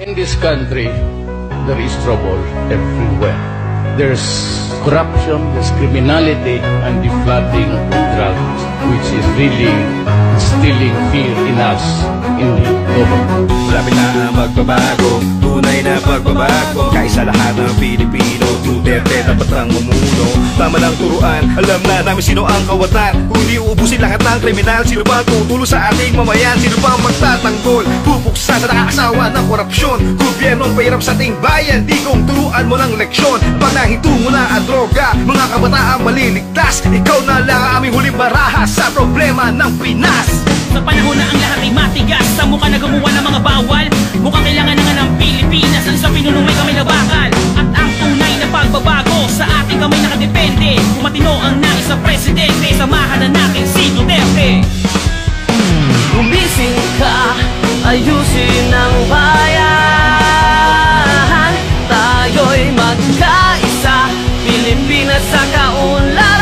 In this country, there is trouble everywhere. There's corruption, there's criminality, and the flooding of drugs, which is really instilling fear in us, in the government. Malapit na ang magbabago, tunay na pagbabago. Kaisa lahat ng Pilipino, Duterte dapat ang mumuno. Tama lang turuan, alam na namin sino ang kawatan. Kung di uubusin lahat ng kriminal, sino ba tutulo sa ating mamayan? Sino ba magtatanggol, bubuksan na nakakasawa ng korupsyon? Gobyernong pahirap sa ating bayan, di kong turuan mo ng leksyon. Pag nahitungo na ang droga, mga kabataang maliligtas, ikaw na lang ang aming huling baraha sa problema ng Pinas. Sa panahon na ang lahat ay matigas, sa mukha na gumawa ng mga bawal, mukhang kailangan na nga ng Pilipinas. Ang sa pinunumay kami na bakal, at ang tunay na pagbabago sa ating kamay nakadepende. Kung matino ang nais sa presidente, samahan na natin si Duterte. Gumising ka, ayusin ang bayan. Tayo'y magkaisa, Pilipinas sa kaunlaran.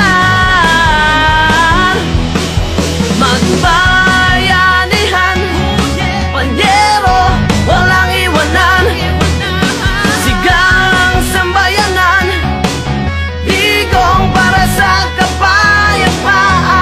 Magbayanihan, panyero, walang iwanan. Sigang sambayanan, digong para sa kapayapaan.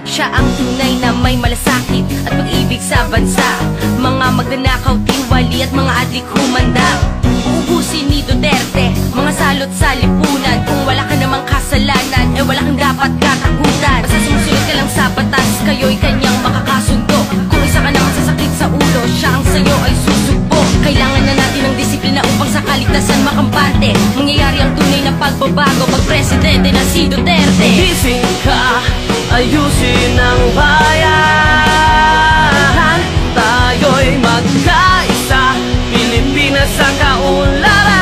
Siya ang tunay na may malasakit at pag-ibig sa bansa. Mga magnanakaw, tiwali at mga adik humanda. Uubusin ni Duterte mga salot sa lipunan. Kung wala ka namang kasalanan, eh wala kang dapat katakutan. Basta sumusunod ka lang sa batas, kayo'y kanyang makakasundo. Kung isa ka namang sasakit sa ulo, siya ang sayo ay susugbo. Kailangan na natin ng disiplina upang sa kaligtasan makampante. Mangyayari ang tunay na pagbabago pag presidente na si Duterte. Gising ka, ayusin ang bayan. Tayo'y magkaisa, Pilipinas sa kaunlaran.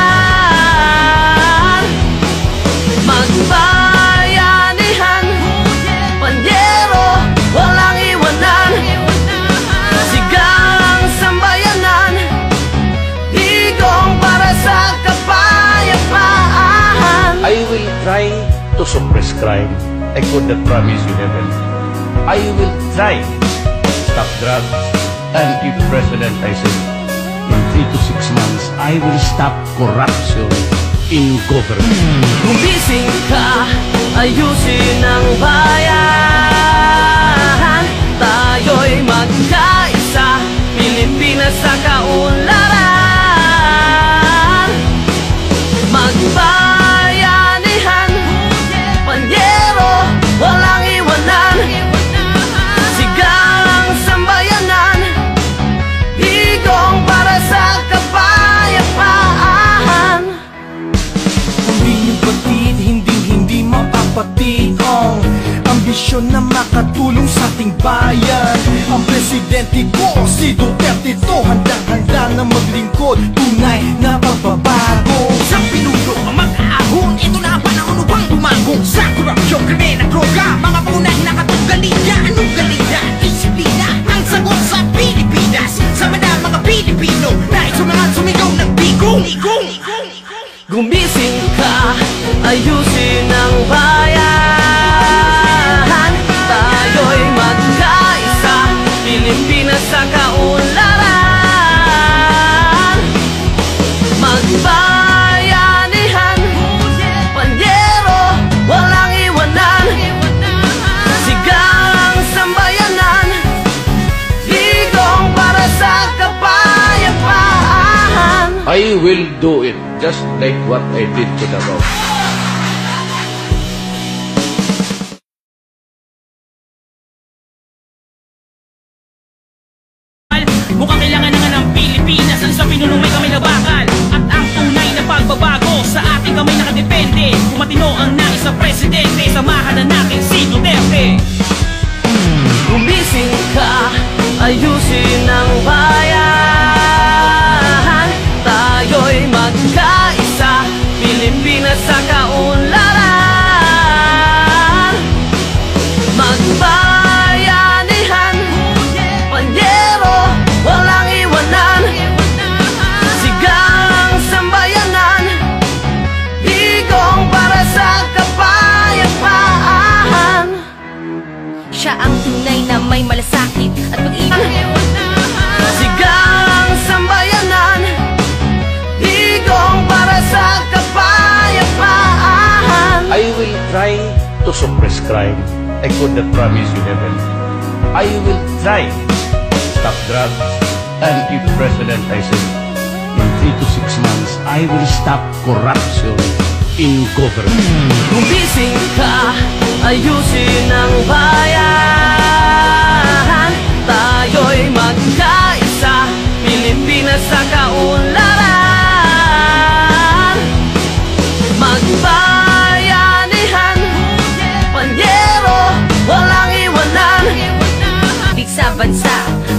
Magbayanihan, panyero, walang iwanan. Sigang sambayanan, digong para sa kapayapaan. I will try to suppress crime. I could not promise you heaven. I will try to stop drugs. And if President, I said, in 3 to 6 months, I will stop corruption in government. Gumising ka, ayusin ang bayan. Tayo'y magkaisa, Pilipinas sa kaunlaran. Magbayanihan, panyero, walang iwanan. Sigang sambayanan, digong para sa kapayapaan. Hindi yung batid, hindi mapapationg ambisyon na makatulong sa ating bayan. Ang presidente ko, si Duterte to, handang-handa na maglingkod, tunay na pagbabago. Sa pinuno ang mag-aahon, ito na ang panahon upang bumagong sa korupsyon, krimen at droga. Mga pangunahing nakatunggalina, anong galina? Disiplina ang sagot sa Pilipinas. Sama na mga Pilipino, nais sumigaw ng bigong. Gumising ka, ayusin ang bayan. Tayo'y magkaisa, Pilipinas sa kaunlaran. Magbayanihan, panyero, walang iwanan. Sigang sambayanan, digong para sa kapayapaan. I will do it just like what I did to Davao. Mukhang kailangan na nga ng Pilipinas. Ang sa pinunumay kami na bakal, at ang tunay na pagbabago sa ating kamay nakadepende. Kung matino ang nais sa presidente, samahan na natin si Duterte. Gumising ka, ayusin ang bayan. Tayo'y magkaisa, Pilipinas sa kaunlaran. Magbayanihan, panyero, walang iwanan. Sigang sambayanan, digong para sa kapayapaan. Siya ang tunay na may malasakit at pag-ibig suppress crime, I could not promise you heaven. I will try to stop drugs, and if President I said, in 3 to 6 months, I will stop corruption in government. Gumising ka, ayusin ang bayan. Tayo'y magkaisa, Pilipinas sa kaunlaran. Magbayanihan, panyero, walang iwanan. Ibig sa bansa,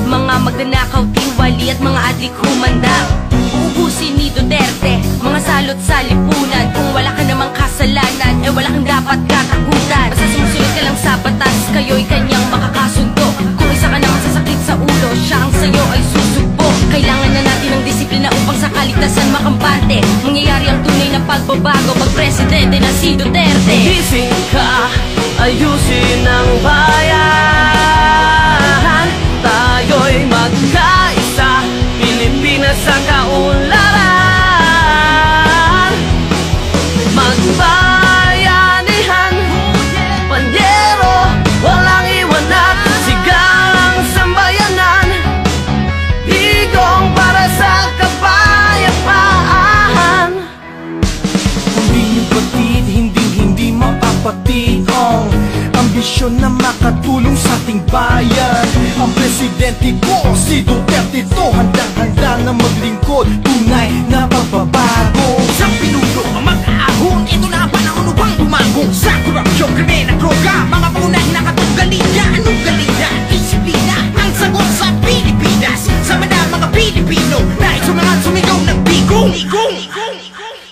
mga magnanakaw, tiwali at mga adlik humanda. Uubusin ni Duterte, mga salot sa lipunan. Kung wala ka namang kasalanan, eh wala kang dapat katakutan. Basta sumusunod ka lang sa batas, kayo'y kanyang makakasundo. Kung isa ka naman sasakit sa ulo, siya ang sayo ay susugbo. Kailangan na natin ng disiplina upang sa kaligtasan makampante. Mangyayari ang tunay na pagbabago pag presidente na si Duterte. Gumising ka, ayusin ang bayan. Tayo'y magkaisa, Pilipinas sa kaunlaran. Magbayanihan, panyero, walang iwanan. Sigalang sambayanan, digong para sa kapayapaan. Hindi batid, hindi mapapationg ambisyon na makatulong sa ating bayan. Ang presidente ko, si Duterte to, handang-handa na maglingkod, tunay na pagbabago. Sa pinuno ang mag-aahon, ito na ang panahon upang bumago. Sa korupsyon, krimen at droga, mga pangunahing nakatunggalina. Anong galina? Disiplina ang sagot sa Pilipinas. Sama na mga Pilipino, nais sumangat sumigaw ng bigong.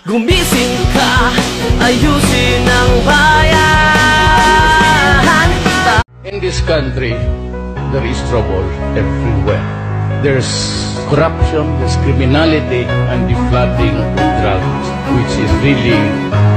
Gumising ka, ayusin ang bayan. In this country, there is trouble everywhere. There's corruption, there's criminality, and the flooding of drugs, which is really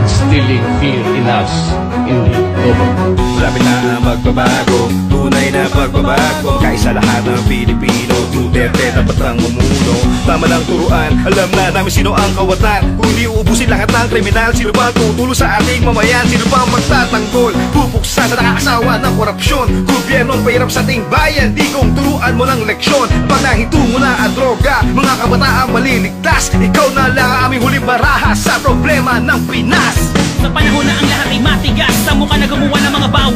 instilling fear in us, in the government. Marami na ang magbabago, tunay na pagbabago. Kaisa lahat ng Pilipino, Duterte dapat ang mumuno. Tama ng turuan, alam na namin sino ang kawatan. Kung di uubusin lahat ng kriminal, sino ba ang tutulong sa ating mamayan? Sino ba ang magtatanggol, bubuksan sa nakakasawa ng korupsyon? Gobyernong pahirap sa ating bayan, di kong turuan mo ng leksyon. Pag nahinto mo na ang droga, mga kabataan maliligtas. Ikaw na lang ang aming huling baraha sa problema ng Pinas. Sa panahon na ang lahat ay matigas, sa mukha na gumawa ng mga bawal.